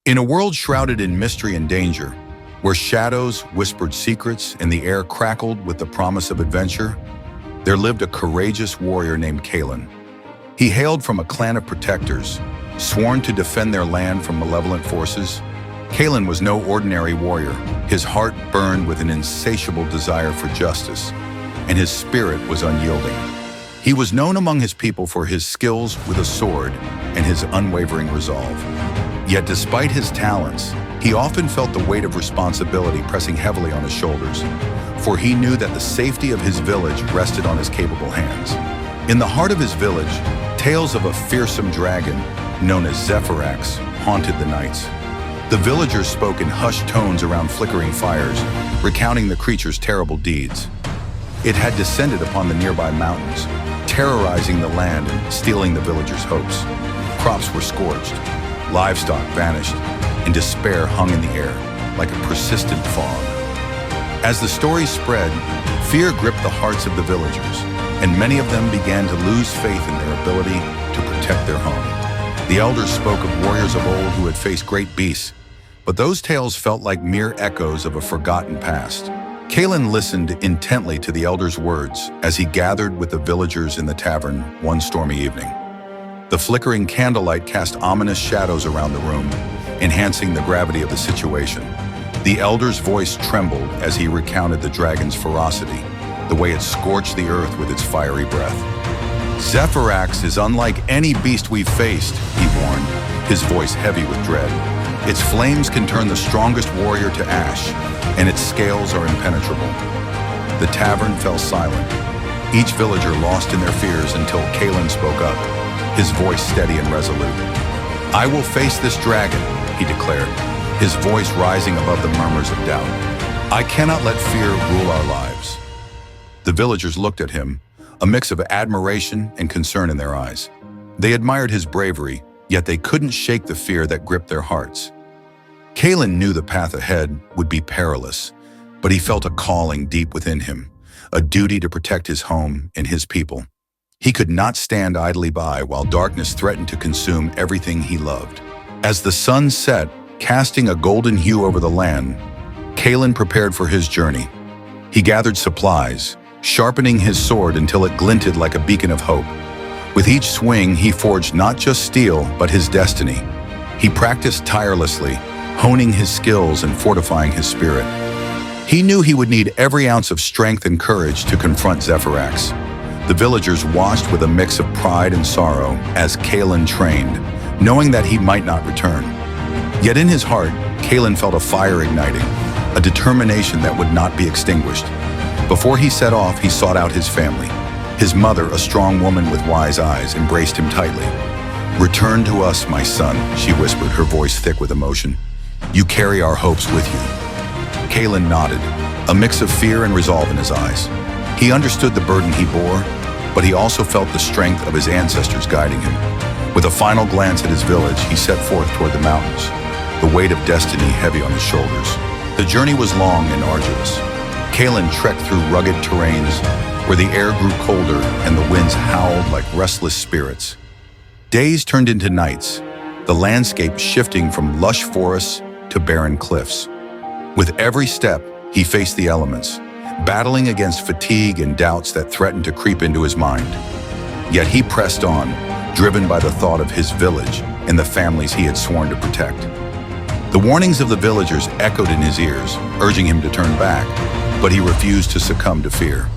In a world shrouded in mystery and danger, where shadows whispered secrets and the air crackled with the promise of adventure, there lived a courageous warrior named Kaylin. He hailed from a clan of protectors, sworn to defend their land from malevolent forces. Kaylin was no ordinary warrior. His heart burned with an insatiable desire for justice, and his spirit was unyielding. He was known among his people for his skills with a sword and his unwavering resolve. Yet despite his talents, he often felt the weight of responsibility pressing heavily on his shoulders, for he knew that the safety of his village rested on his capable hands. In the heart of his village, tales of a fearsome dragon known as Zephirax haunted the nights. The villagers spoke in hushed tones around flickering fires, recounting the creature's terrible deeds. It had descended upon the nearby mountains, terrorizing the land and stealing the villagers' hopes. Crops were scorched, livestock vanished, and despair hung in the air like a persistent fog. As the story spread, fear gripped the hearts of the villagers, and many of them began to lose faith in their ability to protect their home. The elders spoke of warriors of old who had faced great beasts, but those tales felt like mere echoes of a forgotten past. Kaylin listened intently to the elders' words as he gathered with the villagers in the tavern one stormy evening. The flickering candlelight cast ominous shadows around the room, enhancing the gravity of the situation. The elder's voice trembled as he recounted the dragon's ferocity, the way it scorched the earth with its fiery breath. "Zephirax is unlike any beast we've faced," he warned, his voice heavy with dread. "Its flames can turn the strongest warrior to ash, and its scales are impenetrable." The tavern fell silent, each villager lost in their fears until Kaylin spoke up, his voice steady and resolute. "I will face this dragon," he declared, his voice rising above the murmurs of doubt. "I cannot let fear rule our lives." The villagers looked at him, a mix of admiration and concern in their eyes. They admired his bravery, yet they couldn't shake the fear that gripped their hearts. Kaylin knew the path ahead would be perilous, but he felt a calling deep within him, a duty to protect his home and his people. He could not stand idly by while darkness threatened to consume everything he loved. As the sun set, casting a golden hue over the land, Kaylin prepared for his journey. He gathered supplies, sharpening his sword until it glinted like a beacon of hope. With each swing, he forged not just steel, but his destiny. He practiced tirelessly, honing his skills and fortifying his spirit. He knew he would need every ounce of strength and courage to confront Zephirax. The villagers watched with a mix of pride and sorrow as Kaylin trained, knowing that he might not return. Yet in his heart, Kaylin felt a fire igniting, a determination that would not be extinguished. Before he set off, he sought out his family. His mother, a strong woman with wise eyes, embraced him tightly. "Return to us, my son," she whispered, her voice thick with emotion. "You carry our hopes with you." Kaylin nodded, a mix of fear and resolve in his eyes. He understood the burden he bore, but he also felt the strength of his ancestors guiding him. With a final glance at his village, he set forth toward the mountains, the weight of destiny heavy on his shoulders. The journey was long and arduous. Kaylin trekked through rugged terrains where the air grew colder and the winds howled like restless spirits. Days turned into nights, the landscape shifting from lush forests to barren cliffs. With every step, he faced the elements, battling against fatigue and doubts that threatened to creep into his mind. Yet he pressed on, driven by the thought of his village and the families he had sworn to protect. The warnings of the villagers echoed in his ears, urging him to turn back, but he refused to succumb to fear.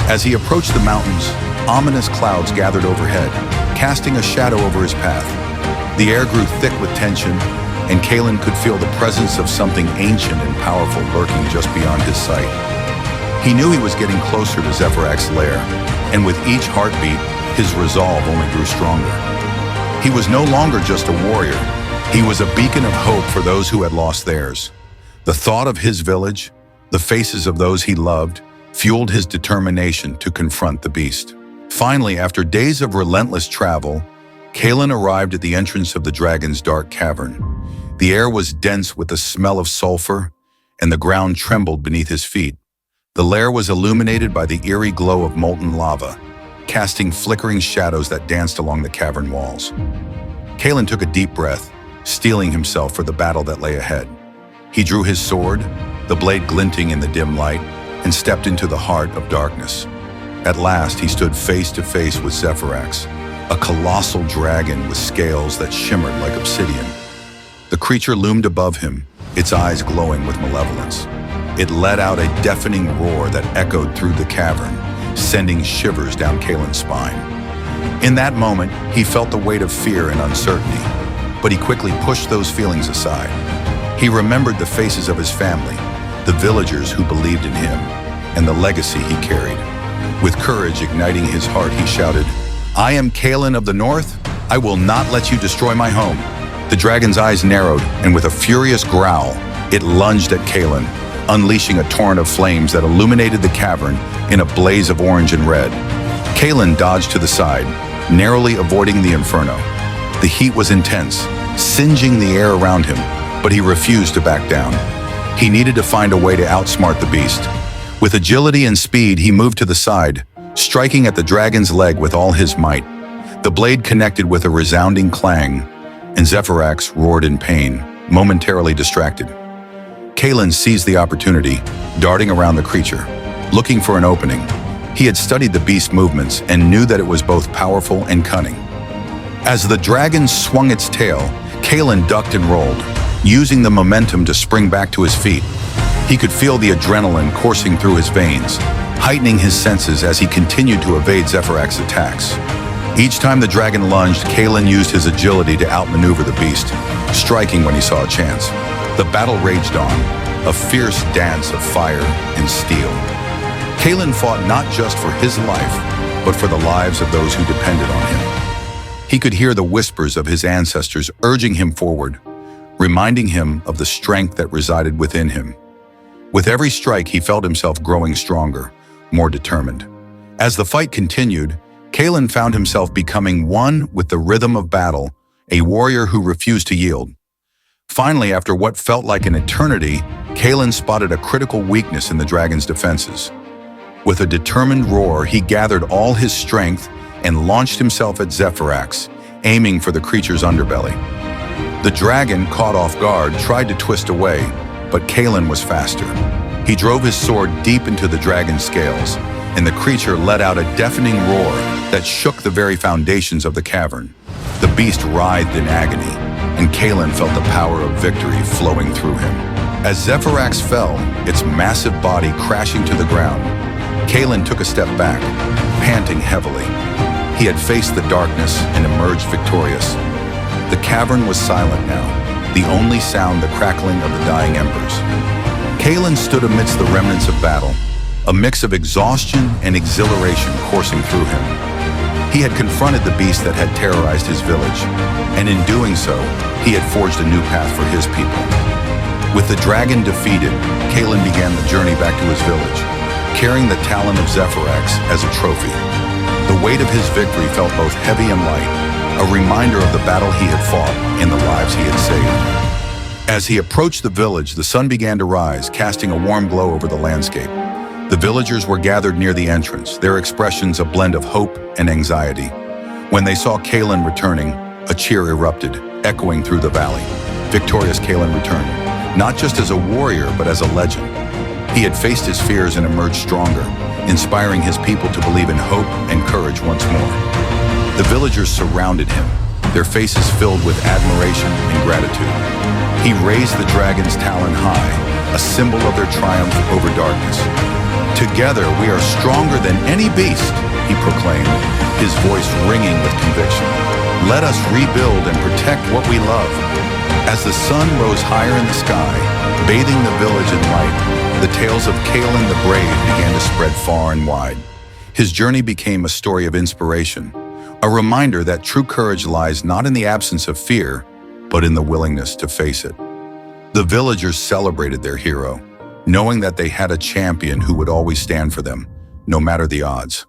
As he approached the mountains, ominous clouds gathered overhead, casting a shadow over his path. The air grew thick with tension, and Kaylin could feel the presence of something ancient and powerful lurking just beyond his sight. He knew he was getting closer to Zephirax's lair, and with each heartbeat, his resolve only grew stronger. He was no longer just a warrior. He was a beacon of hope for those who had lost theirs. The thought of his village, the faces of those he loved, fueled his determination to confront the beast. Finally, after days of relentless travel, Kaylin arrived at the entrance of the dragon's dark cavern. The air was dense with the smell of sulfur, and the ground trembled beneath his feet. The lair was illuminated by the eerie glow of molten lava, casting flickering shadows that danced along the cavern walls. Kaylin took a deep breath, steeling himself for the battle that lay ahead. He drew his sword, the blade glinting in the dim light, and stepped into the heart of darkness. At last, he stood face to face with Zephyrax, a colossal dragon with scales that shimmered like obsidian. The creature loomed above him, its eyes glowing with malevolence. It let out a deafening roar that echoed through the cavern, sending shivers down Kaylin's spine. In that moment, he felt the weight of fear and uncertainty, but he quickly pushed those feelings aside. He remembered the faces of his family, the villagers who believed in him, and the legacy he carried. With courage igniting his heart, he shouted, "I am Kaylin of the North. I will not let you destroy my home." The dragon's eyes narrowed, and with a furious growl, it lunged at Kaylin, unleashing a torrent of flames that illuminated the cavern in a blaze of orange and red. Kaylin dodged to the side, narrowly avoiding the inferno. The heat was intense, singeing the air around him, but he refused to back down. He needed to find a way to outsmart the beast. With agility and speed, he moved to the side, striking at the dragon's leg with all his might. The blade connected with a resounding clang, and Zephyrax roared in pain, momentarily distracted. Kaylin seized the opportunity, darting around the creature, looking for an opening. He had studied the beast's movements and knew that it was both powerful and cunning. As the dragon swung its tail, Kaylin ducked and rolled, using the momentum to spring back to his feet. He could feel the adrenaline coursing through his veins, heightening his senses as he continued to evade Zephyrax's attacks. Each time the dragon lunged, Kaylin used his agility to outmaneuver the beast, striking when he saw a chance. The battle raged on, a fierce dance of fire and steel. Kaylin fought not just for his life, but for the lives of those who depended on him. He could hear the whispers of his ancestors urging him forward, reminding him of the strength that resided within him. With every strike, he felt himself growing stronger, more determined. As the fight continued, Kaylin found himself becoming one with the rhythm of battle, a warrior who refused to yield. Finally, after what felt like an eternity, Kaylin spotted a critical weakness in the dragon's defenses. With a determined roar, he gathered all his strength and launched himself at Zephyrax, aiming for the creature's underbelly. The dragon, caught off guard, tried to twist away, but Kaylin was faster. He drove his sword deep into the dragon's scales, and the creature let out a deafening roar that shook the very foundations of the cavern. The beast writhed in agony, and Kaylin felt the power of victory flowing through him. As Zephyrax fell, its massive body crashing to the ground, Kaylin took a step back, panting heavily. He had faced the darkness and emerged victorious. The cavern was silent now, the only sound the crackling of the dying embers. Kaylin stood amidst the remnants of battle, a mix of exhaustion and exhilaration coursing through him. He had confronted the beast that had terrorized his village, and in doing so, he had forged a new path for his people. With the dragon defeated, Kaylin began the journey back to his village, carrying the talon of Zephyrax as a trophy. The weight of his victory felt both heavy and light, a reminder of the battle he had fought and the lives he had saved. As he approached the village, the sun began to rise, casting a warm glow over the landscape. The villagers were gathered near the entrance, their expressions a blend of hope and anxiety. When they saw Kaylin returning, a cheer erupted, echoing through the valley. Victorious Kaylin returned, not just as a warrior, but as a legend. He had faced his fears and emerged stronger, inspiring his people to believe in hope and courage once more. The villagers surrounded him, their faces filled with admiration and gratitude. He raised the dragon's talon high, a symbol of their triumph over darkness. "Together we are stronger than any beast," he proclaimed, his voice ringing with conviction. "Let us rebuild and protect what we love." As the sun rose higher in the sky, bathing the village in light, the tales of Kaylin the Brave began to spread far and wide. His journey became a story of inspiration, a reminder that true courage lies not in the absence of fear, but in the willingness to face it. The villagers celebrated their hero, knowing that they had a champion who would always stand for them, no matter the odds.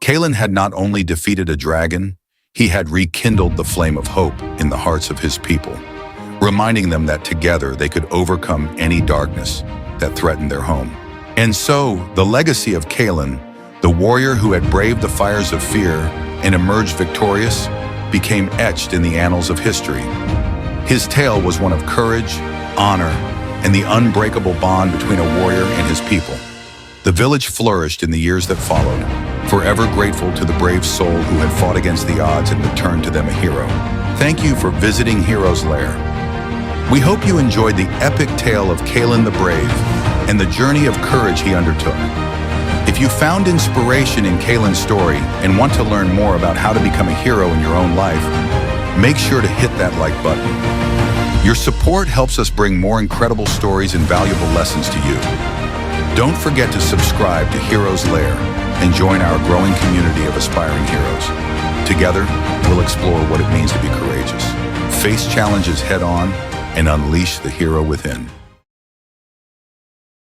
Kaylin had not only defeated a dragon, he had rekindled the flame of hope in the hearts of his people, reminding them that together they could overcome any darkness that threatened their home. And so, the legacy of Kaylin, the warrior who had braved the fires of fear and emerged victorious, became etched in the annals of history. His tale was one of courage, honor, and the unbreakable bond between a warrior and his people. The village flourished in the years that followed, forever grateful to the brave soul who had fought against the odds and returned to them a hero. Thank you for visiting Hero's Lair. We hope you enjoyed the epic tale of Kaylin the Brave and the journey of courage he undertook. If you found inspiration in Kaylin's story and want to learn more about how to become a hero in your own life, make sure to hit that like button. Your support helps us bring more incredible stories and valuable lessons to you. Don't forget to subscribe to Hero's Lair and join our growing community of aspiring heroes. Together, we'll explore what it means to be courageous, face challenges head on, and unleash the hero within.